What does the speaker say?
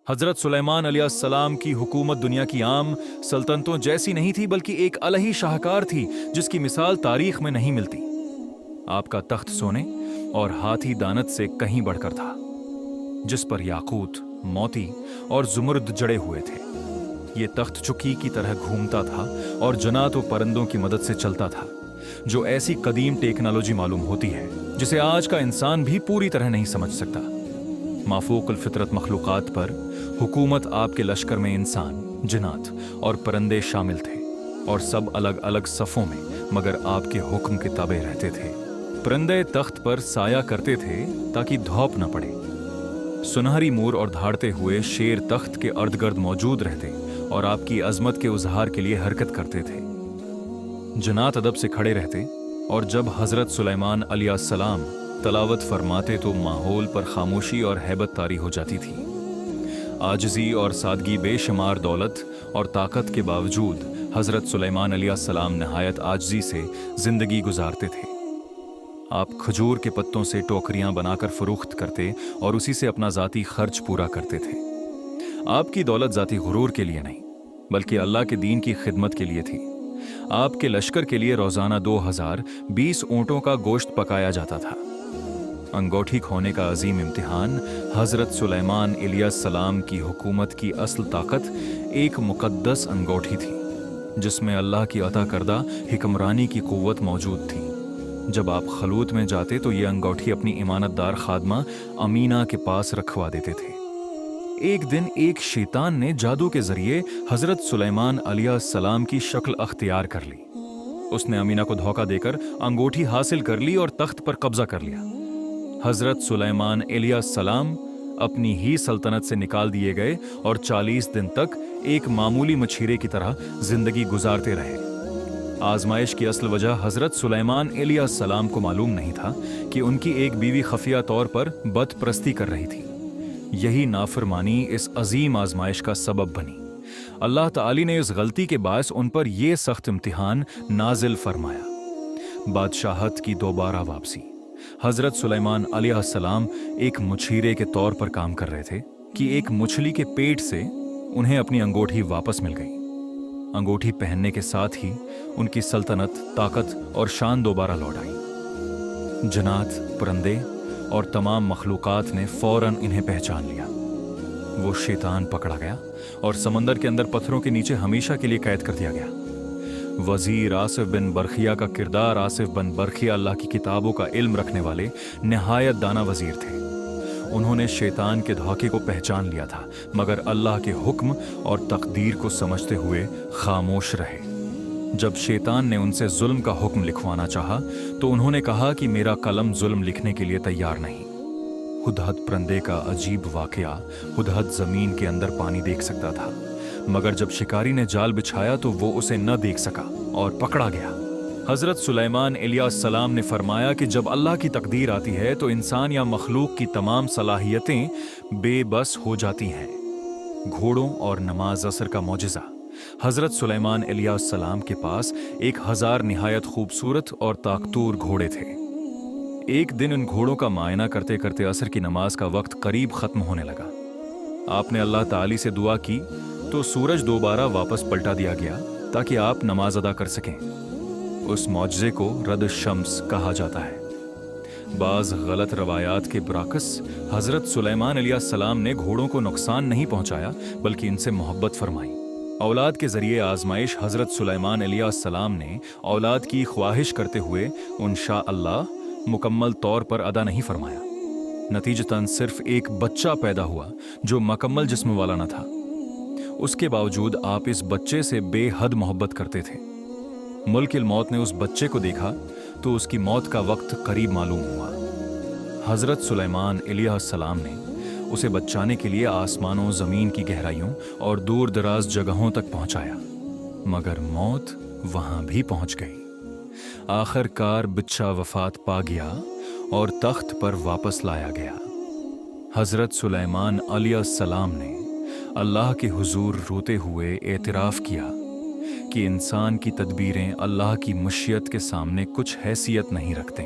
हजरत सुलेमान अलैहिस्सलाम की हुकूमत दुनिया की आम सल्तनतों जैसी नहीं थी, बल्कि एक अलही शाहकार थी जिसकी मिसाल तारीख में नहीं मिलती। आपका तख्त सोने और हाथी दानत से कहीं बढ़कर था, जिस पर याकूत, मोती और जुमर्द जड़े हुए थे। ये तख्त चुकी की तरह घूमता था और जन्नात व परिंदों की मदद से चलता था, जो ऐसी कदीम टेक्नोलॉजी मालूम होती है जिसे आज का इंसान भी पूरी तरह नहीं समझ सकता। माफूकुल फितरत मखलूकात पर हुकूमत आपके लश्कर में इंसान, जिन्नात और परिंदे शामिल थे, और सब अलग अलग सफ़ों में मगर आपके हुक्म के ताबे रहते थे। परिंदे तख्त पर साया करते थे ताकि धौप न पड़े। सुनहरी मोर और धाड़ते हुए शेर तख्त के अर्द गिर्द मौजूद रहते और आपकी अजमत के उजहार के लिए हरकत करते थे। जन्नात अदब से खड़े रहते, और जब हजरत सुलेमान अलैहिस्सलाम तलावत फरमाते तो माहौल पर खामोशी और हैबत तारी हो जाती थी। आजिज़ी और सादगी बेशुमार दौलत और ताकत के बावजूद हजरत सुलेमान अलैहिस्सलाम नहायत आजिज़ी से जिंदगी गुजारते थे। आप खजूर के पत्तों से टोकरियां बनाकर फरोख्त करते और उसी से अपना ज़ाती खर्च पूरा करते थे। आपकी दौलत ज़ाती गुरूर के लिए नहीं, बल्कि अल्लाह के दीन की खिदमत के लिए थी। आपके लश्कर के लिए रोज़ाना 2020 ऊँटों का गोश्त पकाया जाता था। अंगूठी खोने का अजीम इम्तिहान हजरत सुलेमान अलैहिस्सलाम की हुकूमत की असल ताकत एक मुकद्दस अंगूठी थी, जिसमें अल्लाह की अता करदा हिक्मरानी की कुव्वत मौजूद थी। जब आप खलूत में जाते तो ये अंगूठी अपनी इमानतदार खादमा अमीना के पास रखवा देते थे। एक दिन एक शैतान ने जादू के जरिए हजरत सुलेमान अलैहिस्सलाम की शक्ल अख्तियार कर ली। उसने अमीना को धोखा देकर अंगूठी हासिल कर ली और तख्त पर कब्जा कर लिया। हजरत सुलेमान अलैहिस्सलाम अपनी ही सल्तनत से निकाल दिए गए और 40 दिन तक एक मामूली मछीरे की तरह जिंदगी गुजारते रहे। आजमाइश की असल वजह हजरत सुलेमान अलैहिस्सलाम को मालूम नहीं था कि उनकी एक बीवी खफिया तौर पर बदप्रस्ती कर रही थी। यही नाफरमानी इस अजीम आजमाइश का सबब बनी। अल्लाह ताली ने इस गलती के बायस उन पर यह सख्त इम्तिहान नाजिल फरमाया। बादशाहत की दोबारा वापसी। हजरत सुलेमान अलैहिस्सलाम एक मुछीरे के तौर पर काम कर रहे थे कि एक मछली के पेट से उन्हें अपनी अंगूठी वापस मिल गई। अंगूठी पहनने के साथ ही उनकी सल्तनत, ताकत और शान दोबारा लौट आई। जन्नात, परिंदे और तमाम मखलूकात ने फौरन इन्हें पहचान लिया। वो शैतान पकड़ा गया और समंदर के अंदर पत्थरों के नीचे हमेशा के लिए कैद कर दिया गया। वजीर आसिफ बिन बरखिया का किरदार आसिफ बिन बरखिया अल्लाह की किताबों का इल्म रखने वाले निहायत दाना वजीर थे। उन्होंने शैतान के धोखे को पहचान लिया था, मगर अल्लाह के हुक्म और तकदीर को समझते हुए खामोश रहे। जब शैतान ने उनसे जुल्म का हुक्म लिखवाना चाहा तो उन्होंने कहा कि मेरा कलम जुल्म लिखने के लिए तैयार नहीं। हुदहद परिंदे का अजीब वाकया, हुदहद जमीन के अंदर पानी देख सकता था, मगर जब शिकारी ने जाल बिछाया तो वो उसे न देख सका और पकड़ा गया। हजरत सुलेमान अलैहिस्सलाम ने फरमाया कि जब अल्लाह की तकदीर आती है तो इंसान या मखलूक की तमाम सलाहियतें बेबस हो जाती हैं। घोड़ों और नमाज असर का मौजिज़ा। हजरत सुलेमान अलैहिस्सलाम के पास 1000 निहायत खूबसूरत और ताकतूर घोड़े थे। एक दिन उन घोड़ों का मायना करते करते असर की नमाज का वक्त करीब खत्म होने लगा। आपने अल्लाह ताली से दुआ की तो सूरज दोबारा वापस पलटा दिया गया ताकि आप नमाज अदा कर सकें। उस मौजज़े को रद शम्स कहा जाता है। बाज़ गलत रवायात के बरअक्स हजरत सुलेमान अलैहिस्सलाम ने घोड़ों को नुकसान नहीं पहुंचाया, बल्कि इनसे मोहब्बत फरमाई। औलाद के जरिए आजमाइश हजरत सुलेमान अलैहिस्सलाम ने औलाद की ख्वाहिश करते हुए इंशा अल्लाह मुकम्मल तौर पर अदा नहीं फरमाया। नतीजतन सिर्फ एक बच्चा पैदा हुआ जो मुकम्मल जिस्म वाला न था। उसके बावजूद आप इस बच्चे से बेहद मोहब्बत करते थे। मुल्किल मौत ने उस बच्चे को देखा तो उसकी मौत का वक्त करीब मालूम हुआ। हजरत सुलेमान अलैहिस्सलाम ने उसे बचाने के लिए आसमानों, ज़मीन की गहराइयों और दूर दराज जगहों तक पहुंचाया, मगर मौत वहां भी पहुंच गई। आखिरकार बच्चा वफात पा गया और तख्त पर वापस लाया गया। हजरत सुलेमान अलैहिस्सलाम ने अल्लाह के हुजूर रोते हुए एतराफ़ किया कि इंसान की तदबीरें अल्लाह की मशीयत के सामने कुछ हैसियत नहीं रखते।